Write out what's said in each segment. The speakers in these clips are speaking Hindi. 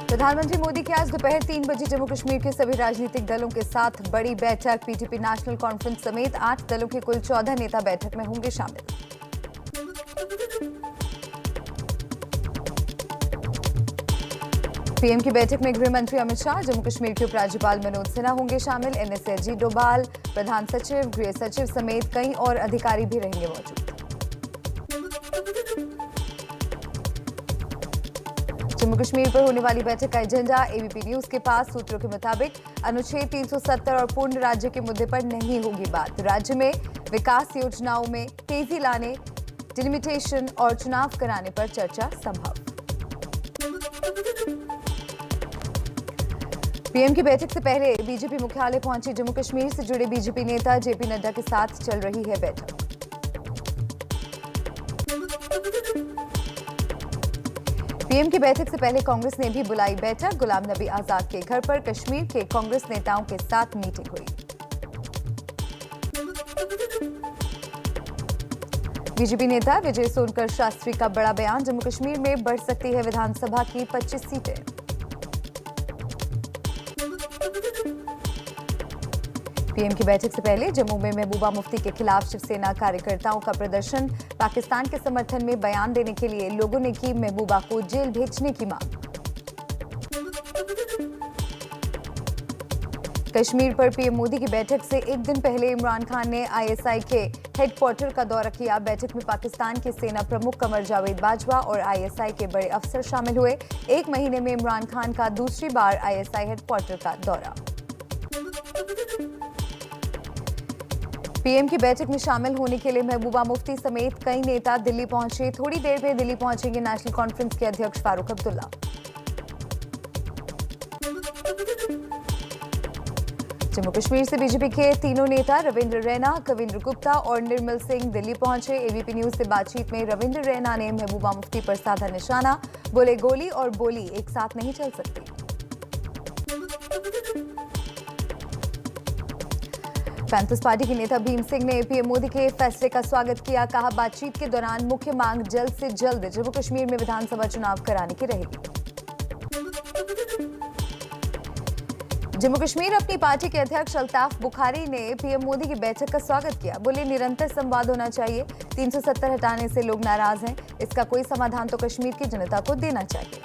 प्रधानमंत्री मोदी की आज दोपहर 3 बजे जम्मू कश्मीर के सभी राजनीतिक दलों के साथ बड़ी बैठक। पीटीपी नेशनल कॉन्फ्रेंस समेत 8 दलों के कुल 14 नेता बैठक में होंगे शामिल। पीएम की बैठक में गृह मंत्री अमित शाह, जम्मू कश्मीर के उपराज्यपाल मनोज सिन्हा होंगे शामिल। एनएसए अजीत डोभाल, प्रधान सचिव, गृह सचिव समेत कई और अधिकारी भी रहेंगे मौजूद। जम्मू कश्मीर पर होने वाली बैठक का एजेंडा एबीपी न्यूज के पास। सूत्रों के मुताबिक अनुच्छेद 370 और पूर्ण राज्य के मुद्दे पर नहीं होगी बात। राज्य में विकास योजनाओं में तेजी लाने, डिलिमिटेशन और चुनाव कराने पर चर्चा संभव। पीएम की बैठक से पहले बीजेपी मुख्यालय पहुंचे जम्मू कश्मीर से जुड़े बीजेपी नेता जेपी नड्डा के साथ चल रही है बैठक। पीएम की बैठक से पहले कांग्रेस ने भी बुलाई बैठक। गुलाम नबी आजाद के घर पर कश्मीर के कांग्रेस नेताओं के साथ मीटिंग हुई। बीजेपी नेता विजय सोनकर शास्त्री का बड़ा बयान। जम्मू कश्मीर में बढ़ सकती है विधानसभा की 25 सीटें। पीएम की बैठक से पहले जम्मू में महबूबा मुफ्ती के खिलाफ शिवसेना कार्यकर्ताओं का प्रदर्शन। पाकिस्तान के समर्थन में बयान देने के लिए लोगों ने की महबूबा को जेल भेजने की मांग। कश्मीर पर पीएम मोदी की बैठक से एक दिन पहले इमरान खान ने आईएसआई के हेडक्वार्टर का दौरा किया। बैठक में पाकिस्तान के सेना प्रमुख कमर जावेद बाजवा और आईएसआई के बड़े अफसर शामिल हुए। एक महीने में इमरान खान का दूसरी बार आईएसआई हेडक्वार्टर का दौरा। पीएम की बैठक में शामिल होने के लिए महबूबा मुफ्ती समेत कई नेता दिल्ली पहुंचे। थोड़ी देर में दिल्ली पहुंचेंगे नेशनल कॉन्फ्रेंस के अध्यक्ष फारूक अब्दुल्ला। जम्मू कश्मीर से बीजेपी के तीनों नेता रविंद्र रैना, कविंद्र गुप्ता और निर्मल सिंह दिल्ली पहुंचे। एबीपी न्यूज से बातचीत में रविंद्र रैना ने महबूबा मुफ्ती पर साधा निशाना। बोले गोली और बोली एक साथ नहीं चल सकती। पैंथर्स पार्टी के नेता भीम सिंह ने पीएम मोदी के फैसले का स्वागत किया। कहा बातचीत के दौरान मुख्य मांग जल्द से जल्द जम्मू कश्मीर में विधानसभा चुनाव कराने की रहेगी। जम्मू कश्मीर अपनी पार्टी के अध्यक्ष अल्ताफ बुखारी ने पीएम मोदी की बैठक का स्वागत किया। बोले निरंतर संवाद होना चाहिए। 370 हटाने से लोग नाराज हैं। इसका कोई समाधान तो कश्मीर की जनता को देना चाहिए।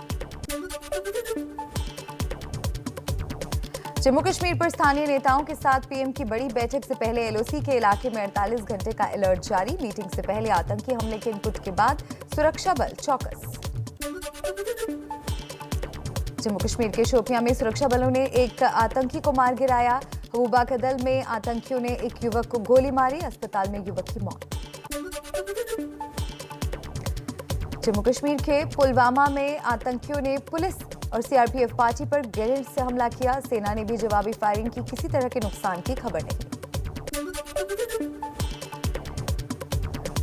जम्मू कश्मीर पर स्थानीय नेताओं के साथ पीएम की बड़ी बैठक से पहले एलओसी के इलाके में 48 घंटे का अलर्ट जारी। मीटिंग से पहले आतंकी हमले के इनपुट के बाद सुरक्षा बल चौकस। जम्मू कश्मीर के शोपियां में सुरक्षा बलों ने एक आतंकी को मार गिराया। हबूबा कदल में आतंकियों ने एक युवक को गोली मारी। अस्पताल में युवक की मौत। जम्मू कश्मीर के पुलवामा में आतंकियों ने पुलिस और सीआरपीएफ पार्टी पर ग्रेनेड से हमला किया। सेना ने भी जवाबी फायरिंग की। किसी तरह के नुकसान की खबर नहीं।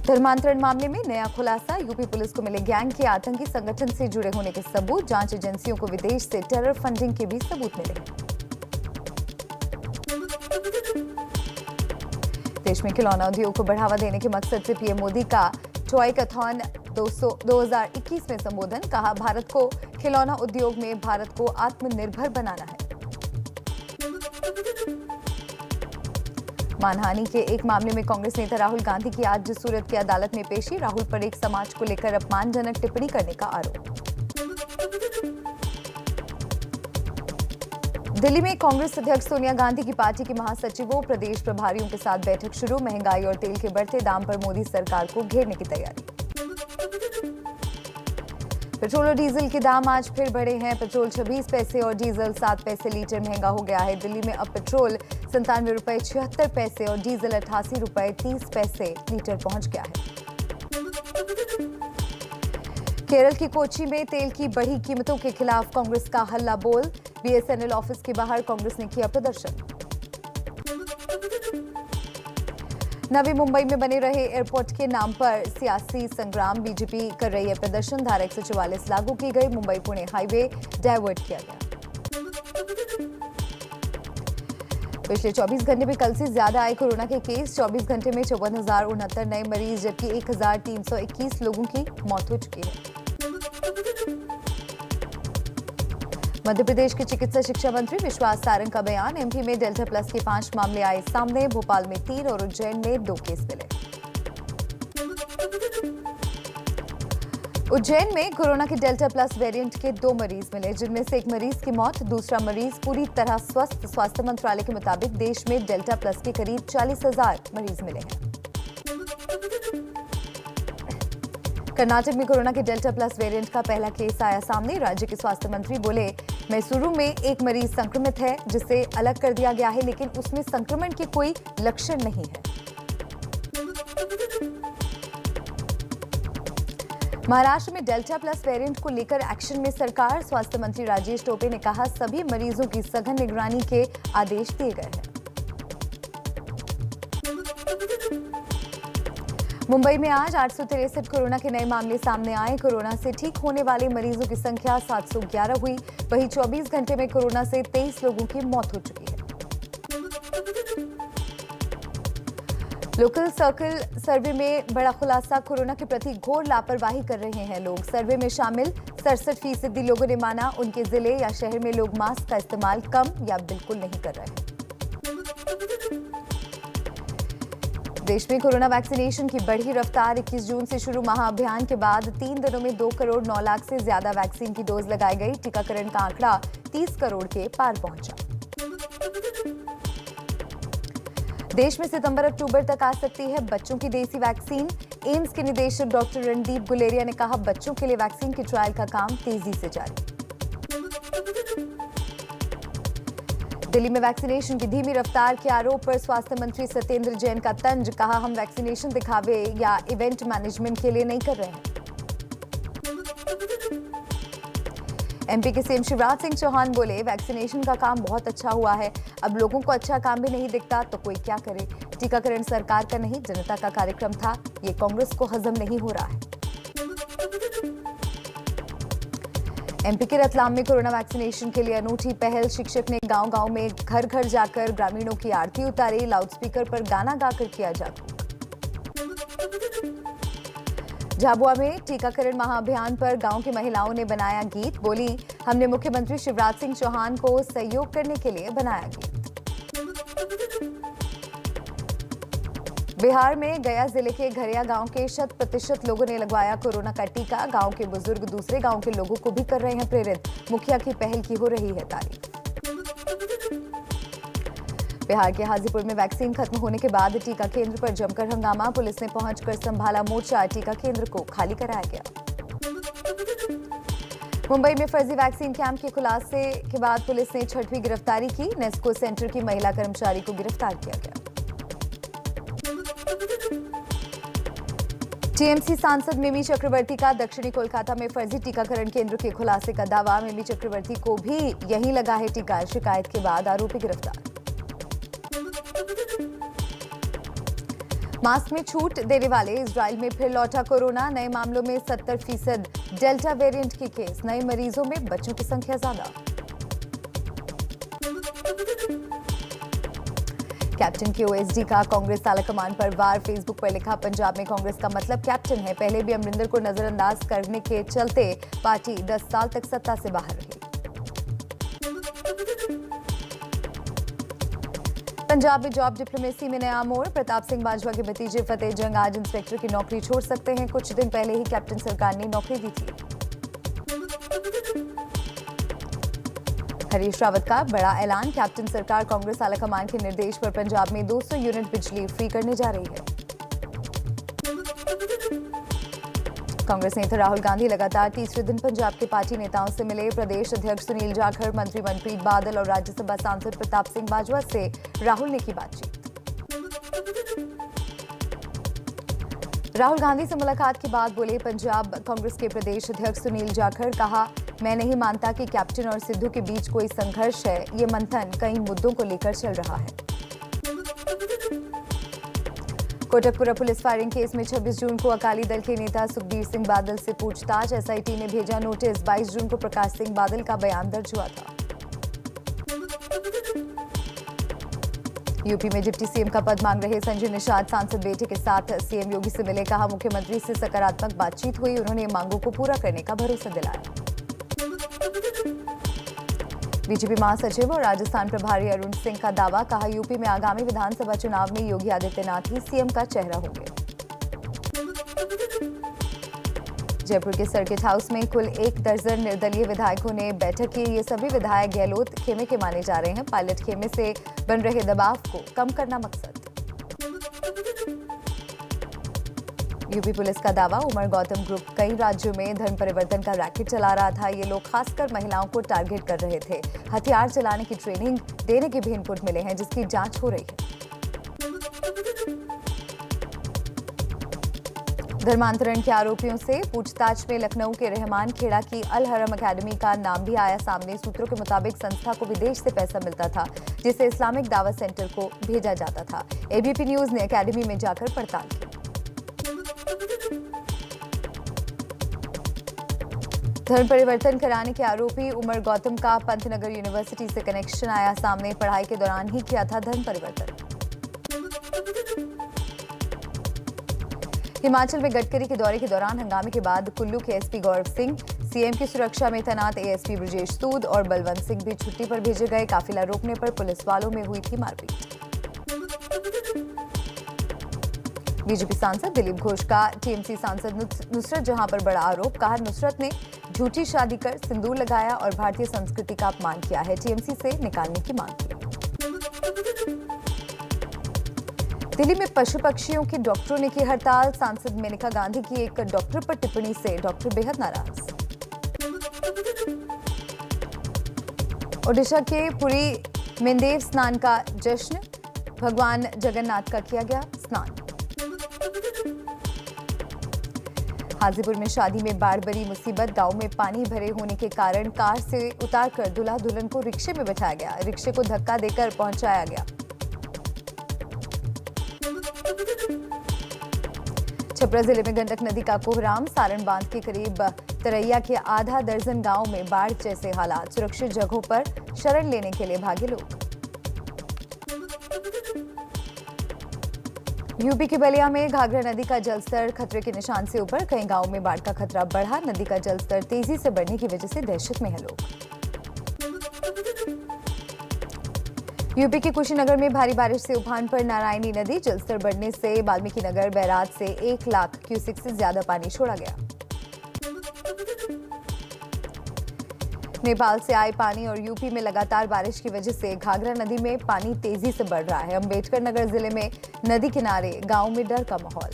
धर्मांतरण मामले में नया खुलासा। यूपी पुलिस को मिले गैंग के आतंकी संगठन से जुड़े होने के सबूत। जांच एजेंसियों को विदेश से टेरर फंडिंग के भी सबूत मिले। देश में खिलौना उद्योग को बढ़ावा देने के मकसद से पीएम मोदी का टॉयकथॉन 2021 में संबोधन। कहा भारत को खिलौना उद्योग में भारत को आत्मनिर्भर बनाना है। मानहानि के एक मामले में कांग्रेस नेता राहुल गांधी की आज सूरत की अदालत में पेशी। राहुल पर एक समाज को लेकर अपमानजनक टिप्पणी करने का आरोप। दिल्ली में कांग्रेस अध्यक्ष सोनिया गांधी की पार्टी के महासचिवों, प्रदेश प्रभारियों के साथ बैठक शुरू। महंगाई और तेल के बढ़ते दाम पर मोदी सरकार को घेरने की तैयारी। पेट्रोल और डीजल के दाम आज फिर बढ़े हैं। पेट्रोल 26 पैसे और डीजल 7 पैसे लीटर महंगा हो गया है। दिल्ली में अब पेट्रोल 97 रुपए 76 पैसे और डीजल 88 रुपए 30 पैसे लीटर पहुंच गया है। केरल की कोच्चि में तेल की बढ़ी कीमतों के खिलाफ कांग्रेस का हल्ला बोल। बीएसएनएल ऑफिस के बाहर कांग्रेस ने किया प्रदर्शन। नवी मुंबई में बने रहे एयरपोर्ट के नाम पर सियासी संग्राम। बीजेपी कर रही है प्रदर्शन। धारा 144 लागू की गई। मुंबई पुणे हाईवे डायवर्ट किया गया। पिछले 24 घंटे में कल से ज्यादा आए कोरोना के केस। 24 घंटे में 54,069 नए मरीज, जबकि 1,321 लोगों की मौत हो चुकी है। मध्य प्रदेश के चिकित्सा शिक्षा मंत्री विश्वास सारंग का बयान। एमपी में डेल्टा प्लस के 5 मामले आए सामने। भोपाल में 3 और उज्जैन में 2 केस मिले। उज्जैन में कोरोना के डेल्टा प्लस वेरिएंट के 2 मरीज मिले, जिनमें से एक मरीज की मौत, दूसरा मरीज पूरी तरह स्वस्थ। स्वास्थ्य मंत्रालय के मुताबिक देश में डेल्टा प्लस के करीब 40,000 मरीज मिले हैं। कर्नाटक में कोरोना के डेल्टा प्लस वेरिएंट का पहला केस आया सामने। राज्य के स्वास्थ्य मंत्री बोले, मैसूरू में एक मरीज संक्रमित है, जिसे अलग कर दिया गया है, लेकिन उसमें संक्रमण के कोई लक्षण नहीं है। महाराष्ट्र में डेल्टा प्लस वेरिएंट को लेकर एक्शन में सरकार। स्वास्थ्य मंत्री राजेश टोपे ने कहा, सभी मरीजों की सघन निगरानी के आदेश दिए गए हैं। मुंबई में आज 863 कोरोना के नए मामले सामने आए। कोरोना से ठीक होने वाले मरीजों की संख्या 711 हुई। वहीं 24 घंटे में कोरोना से 23 लोगों की मौत हो चुकी है। लोकल सर्कल सर्वे में बड़ा खुलासा। कोरोना के प्रति घोर लापरवाही कर रहे हैं लोग। सर्वे में शामिल 67% लोगों ने माना उनके जिले या शहर में लोग मास्क का इस्तेमाल कम या बिल्कुल नहीं कर रहे हैं। देश में कोरोना वैक्सीनेशन की बढ़ी रफ्तार। 21 जून से शुरू महाअभियान के बाद 3 दिनों में 2 करोड़ 9 लाख से ज्यादा वैक्सीन की डोज लगाई गई। टीकाकरण का आंकड़ा 30 करोड़ के पार पहुंचा। देश में सितंबर-अक्टूबर तक आ सकती है बच्चों की देसी वैक्सीन। एम्स के निदेशक डॉक्टर रणदीप गुलेरिया ने कहा, बच्चों के लिए वैक्सीन के ट्रायल का काम तेजी से जारी। दिल्ली में वैक्सीनेशन की धीमी रफ्तार के आरोप पर स्वास्थ्य मंत्री सत्येंद्र जैन का तंज। कहा, हम वैक्सीनेशन दिखावे या इवेंट मैनेजमेंट के लिए नहीं कर रहे हैं। एमपी के सीएम शिवराज सिंह चौहान बोले, वैक्सीनेशन का काम बहुत अच्छा हुआ है। अब लोगों को अच्छा काम भी नहीं दिखता तो कोई क्या करे। टीकाकरण सरकार का नहीं, जनता का कार्यक्रम था। ये कांग्रेस को हजम नहीं हो रहा है। एमपी के रतलाम में कोरोना वैक्सीनेशन के लिए अनूठी पहल। शिक्षक ने गांव-गांव में घर घर जाकर ग्रामीणों की आरती उतारी। लाउडस्पीकर पर गाना गाकर किया जागरूक। झाबुआ में टीकाकरण महाअभियान पर गांव की महिलाओं ने बनाया गीत। बोली, हमने मुख्यमंत्री शिवराज सिंह चौहान को सहयोग करने के लिए बनाया गीत। बिहार में गया जिले के घरिया गांव के 100% लोगों ने लगवाया कोरोना का टीका। गांव के बुजुर्ग दूसरे गांव के लोगों को भी कर रहे हैं प्रेरित। मुखिया की पहल की हो रही है तारीफ। बिहार के हाजीपुर में वैक्सीन खत्म होने के बाद टीका केंद्र पर जमकर हंगामा। पुलिस ने पहुंचकर संभाला मोर्चा। टीका केंद्र को खाली कराया गया। मुंबई में फर्जी वैक्सीन कैंप के खुलासे के बाद पुलिस ने 6वीं गिरफ्तारी की। नेस्को सेंटर की महिला कर्मचारी को गिरफ्तार किया गया। टीएमसी सांसद मिमी चक्रवर्ती का दक्षिणी कोलकाता में फर्जी टीकाकरण केंद्र के खुलासे का दावा। मिमी चक्रवर्ती को भी यहीं लगा है टीका। शिकायत के बाद आरोपी गिरफ्तार। मास्क में छूट देने वाले इजराइल में फिर लौटा कोरोना। नए मामलों में 70% डेल्टा वेरिएंट के केस। नए मरीजों में बच्चों की संख्या ज्यादा। कैप्टन के ओएसडी का कांग्रेस तालाकमान पर वार। फेसबुक पर लिखा, पंजाब में कांग्रेस का मतलब कैप्टन है। पहले भी अमरिंदर को नजरअंदाज करने के चलते पार्टी 10 साल तक सत्ता से बाहर रही। पंजाब में जॉब डिप्लोमेसी में नया मोड़। प्रताप सिंह बाजवा के भतीजे फतेह जंग आज इंस्पेक्टर की नौकरी छोड़ सकते हैं। कुछ दिन पहले ही कैप्टन सरकार ने नौकरी दी थी। हरीश रावत का बड़ा ऐलान। कैप्टन सरकार कांग्रेस आलाकमान के निर्देश पर पंजाब में 200 यूनिट बिजली फ्री करने जा रही है। कांग्रेस नेता राहुल गांधी लगातार तीसरे दिन पंजाब के पार्टी नेताओं से मिले। प्रदेश अध्यक्ष सुनील जाखड़, मंत्री मनप्रीत बादल और राज्यसभा सांसद प्रताप सिंह बाजवा से राहुल ने की बातचीत। राहुल गांधी से मुलाकात के बाद बोले पंजाब कांग्रेस के प्रदेश अध्यक्ष सुनील जाखड़। कहा, मैं नहीं मानता कि कैप्टन और सिद्धू के बीच कोई संघर्ष है। ये मंथन कई मुद्दों को लेकर चल रहा है। कोटकपुरा पुलिस फायरिंग केस में 26 जून को अकाली दल के नेता सुखबीर सिंह बादल से पूछताछ। एसआईटी ने भेजा नोटिस। 22 जून को प्रकाश सिंह बादल का बयान दर्ज हुआ था। यूपी में डिप्टी सीएम का पद मांग रहे संजय निषाद सांसद बेटे के साथ सीएम योगी से मिले। कहा, मुख्यमंत्री से सकारात्मक बातचीत हुई। उन्होंने मांगों को पूरा करने का भरोसा दिलाया। बीजेपी महासचिव और राजस्थान प्रभारी अरुण सिंह का दावा, कहा यूपी में आगामी विधानसभा चुनाव में योगी आदित्यनाथ ही सीएम का चेहरा होंगे। जयपुर के सर्किट हाउस में कुल 1 दर्जन निर्दलीय विधायकों ने बैठक की। ये सभी विधायक गहलोत खेमे के माने जा रहे हैं। पायलट खेमे से बन रहे दबाव को कम करना मकसद। यूपी पुलिस का दावा, उमर गौतम ग्रुप कई राज्यों में धर्म परिवर्तन का रैकेट चला रहा था। ये लोग खासकर महिलाओं को टारगेट कर रहे थे। हथियार चलाने की ट्रेनिंग देने के भी इनपुट मिले हैं, जिसकी जांच हो रही है। धर्मांतरण के आरोपियों से पूछताछ में लखनऊ के रहमान खेड़ा की अल हरम अकेडमी का नाम भी आया सामने। सूत्रों के मुताबिक संस्था को विदेश से पैसा मिलता था, जिसे इस्लामिक दावा सेंटर को भेजा जाता था। एबीपी न्यूज ने अकेडमी में जाकर पड़ताल की। धर्म परिवर्तन कराने के आरोपी उमर गौतम का पंतनगर यूनिवर्सिटी से कनेक्शन आया सामने। पढ़ाई के दौरान ही किया था धर्म परिवर्तन। हिमाचल में गडकरी के दौरे के दौरान हंगामे के बाद कुल्लू के एसपी गौरव सिंह, सीएम की सुरक्षा में तैनात एएसपी ब्रजेश सूद और बलवंत सिंह भी छुट्टी पर भेजे गए। काफिला रोकने पर पुलिस वालों में हुई थी मारपीट। बीजेपी सांसद दिलीप घोष का टीएमसी सांसद नुसरत जहां पर बड़ा आरोप, कहा नुसरत ने झूठी शादी कर सिंदूर लगाया और भारतीय संस्कृति का अपमान किया है। टीएमसी से निकालने की मांग की। दिल्ली में पशु पक्षियों के डॉक्टरों ने की हड़ताल। सांसद मेनका गांधी की एक डॉक्टर पर टिप्पणी से डॉक्टर बेहद नाराज। ओडिशा के पुरी में देव स्नान का जश्न, भगवान जगन्नाथ का किया गया स्नान। हाजीपुर में शादी में बाढ़ बड़ी मुसीबत, गांव में पानी भरे होने के कारण कार से उतारकर दूल्हा दुल्हन को रिक्शे में बैठाया गया। रिक्शे को धक्का देकर पहुंचाया गया। छपरा जिले में गंडक नदी का कोहराम, सारण बांध के करीब तरैया के आधा दर्जन गांव में बाढ़ जैसे हालात। सुरक्षित जगहों पर शरण लेने के लिए भागे लोग। यूपी के बलिया में घाघरा नदी का जलस्तर खतरे के निशान से ऊपर, कई गांवों में बाढ़ का खतरा बढ़ा। नदी का जलस्तर तेजी से बढ़ने की वजह से दहशत में है लोग। यूपी के कुशीनगर में भारी बारिश से उफान पर नारायणी नदी, जलस्तर बढ़ने से वाल्मीकि नगर बैराज से 1 लाख क्यूसेक से ज्यादा पानी छोड़ा गया। नेपाल से आए पानी और यूपी में लगातार बारिश की वजह से घाघरा नदी में पानी तेजी से बढ़ रहा है। अम्बेडकर नगर जिले में नदी किनारे गांव में डर का माहौल।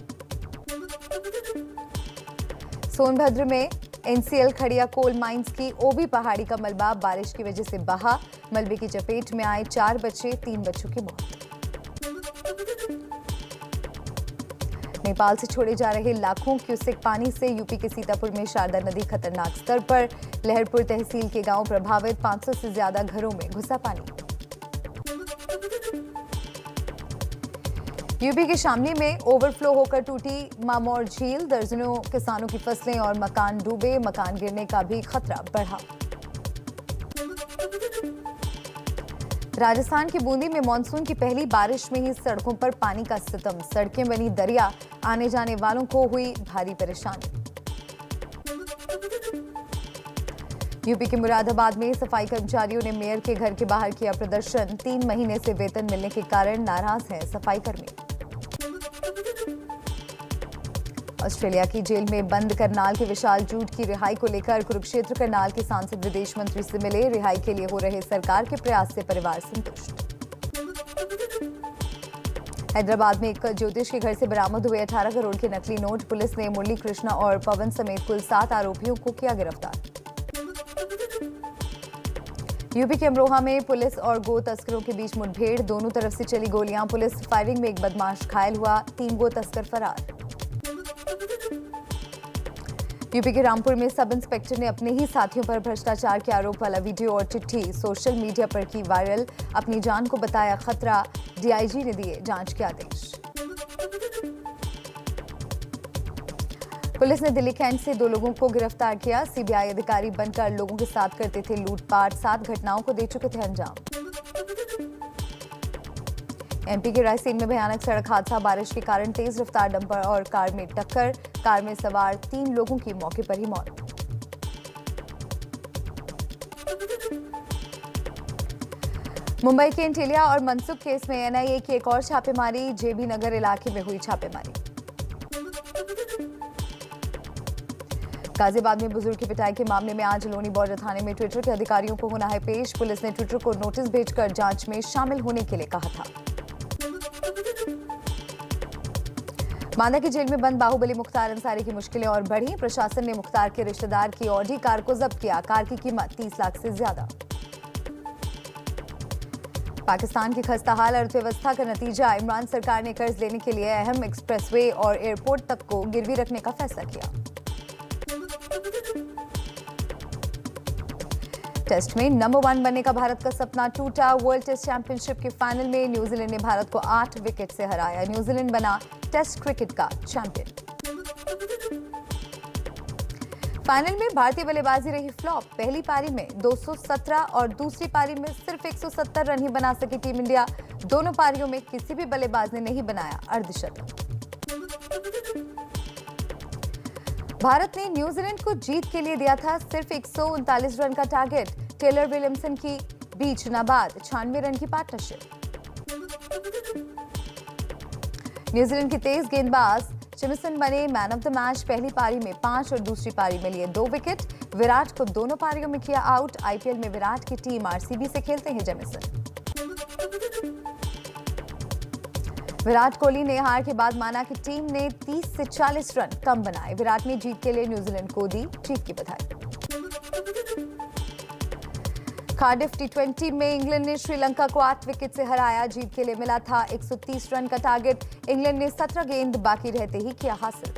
सोनभद्र में एनसीएल खड़िया कोल माइंस की ओबी पहाड़ी का मलबा बारिश की वजह से बहा। मलबे की चपेट में आए 4 बच्चे, 3 बच्चों की मौत। नेपाल से छोड़े जा रहे लाखों क्यूसेक पानी से यूपी के सीतापुर में शारदा नदी खतरनाक स्तर पर। लहरपुर तहसील के गांव प्रभावित, 500 से ज्यादा घरों में घुसा पानी। यूपी के शामली में ओवरफ्लो होकर टूटी मामौर झील, दर्जनों किसानों की फसलें और मकान डूबे। मकान गिरने का भी खतरा बढ़ा। राजस्थान की बूंदी में मानसून की पहली बारिश में ही सड़कों पर पानी का सितम, सड़कें बनी दरिया, आने जाने वालों को हुई भारी परेशानी। यूपी के मुरादाबाद में सफाई कर्मचारियों ने मेयर के घर के बाहर किया प्रदर्शन। 3 महीने से वेतन मिलने के कारण नाराज हैं सफाई कर्मी। ऑस्ट्रेलिया की जेल में बंद करनाल के विशाल जूट की रिहाई को लेकर कुरुक्षेत्र करनाल के सांसद विदेश मंत्री से मिले। रिहाई के लिए हो रहे सरकार के प्रयास से परिवार संतुष्ट। हैदराबाद में एक ज्योतिष के घर से बरामद हुए 18 करोड़ के नकली नोट। पुलिस ने मुरली कृष्णा और पवन समेत कुल 7 आरोपियों को किया गिरफ्तार। यूपी के अमरोहा में पुलिस और गो तस्करों के बीच मुठभेड़, दोनों तरफ से चली गोलियां। पुलिस फायरिंग में एक बदमाश घायल हुआ, 3 गो तस्कर फरार। यूपी के रामपुर में सब इंस्पेक्टर ने अपने ही साथियों पर भ्रष्टाचार के आरोप वाला वीडियो और चिट्ठी सोशल मीडिया पर की वायरल। अपनी जान को बताया खतरा, डीआईजी ने दिए जांच के आदेश। पुलिस ने दिल्ली कैंट से 2 लोगों को गिरफ्तार किया। सीबीआई अधिकारी बनकर लोगों के साथ करते थे लूटपाट, 7 घटनाओं को दे चुके थे अंजाम। एमपी के रायसेन में भयानक सड़क हादसा, बारिश के कारण तेज रफ्तार डंपर और कार में टक्कर, कार में सवार 3 लोगों की मौके पर ही मौत। मुंबई के इंटेलिया और मनसुख केस में एनआईए की एक और छापेमारी, जेबी नगर इलाके में हुई छापेमारी। गाजियाबाद में बुजुर्ग की पिटाई के मामले में आज लोनी बॉर्डर थाने में ट्विटर के अधिकारियों को होना है पेश। पुलिस ने ट्विटर को नोटिस भेजकर जांच में शामिल होने के लिए कहा था। मांदा की जेल में बंद बाहुबली मुख्तार अंसारी की मुश्किलें और बढ़ी। प्रशासन ने मुख्तार के रिश्तेदार की ऑडी कार को जब्त किया। कार की कीमत 30 लाख से ज्यादा। पाकिस्तान की खस्ताहाल अर्थव्यवस्था का नतीजा, इमरान सरकार ने कर्ज लेने के लिए अहम एक्सप्रेसवे और एयरपोर्ट तक को गिरवी रखने का फैसला किया। टेस्ट में नंबर 1 बनने का भारत का सपना टूटा। वर्ल्ड टेस्ट चैंपियनशिप के फाइनल में न्यूजीलैंड ने भारत को 8 विकेट से हराया। न्यूजीलैंड बना टेस्ट क्रिकेट का चैंपियन। फाइनल में भारतीय बल्लेबाजी रही फ्लॉप। पहली पारी में 217 और दूसरी पारी में सिर्फ 170 रन ही बना सकी टीम इंडिया। दोनों पारियों में किसी भी बल्लेबाज ने नहीं बनाया अर्धशतक। भारत ने न्यूजीलैंड को जीत के लिए दिया था सिर्फ 139 रन का टारगेट। टेलर विलियमसन की बीच नाबाद 96 रन की पार्टनरशिप। न्यूजीलैंड की तेज गेंदबाज जेमिसन बने मैन ऑफ द मैच। पहली पारी में 5 और दूसरी पारी में लिए 2 विकेट। विराट को दोनों पारियों में किया आउट। आईपीएल में विराट की टीम आरसीबी से खेलते हैं जेमिसन। विराट कोहली ने हार के बाद माना कि टीम ने 30 से 40 रन कम बनाए। विराट ने जीत के लिए न्यूजीलैंड को दी जीत की बधाई। कार्डिफ टी20 में इंग्लैंड ने श्रीलंका को 8 विकेट से हराया। जीत के लिए मिला था 130 रन का टारगेट। इंग्लैंड ने 17 गेंद बाकी रहते ही किया हासिल।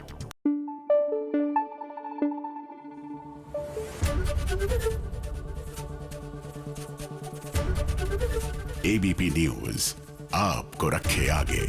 एबीपी न्यूज आपको रखे आगे।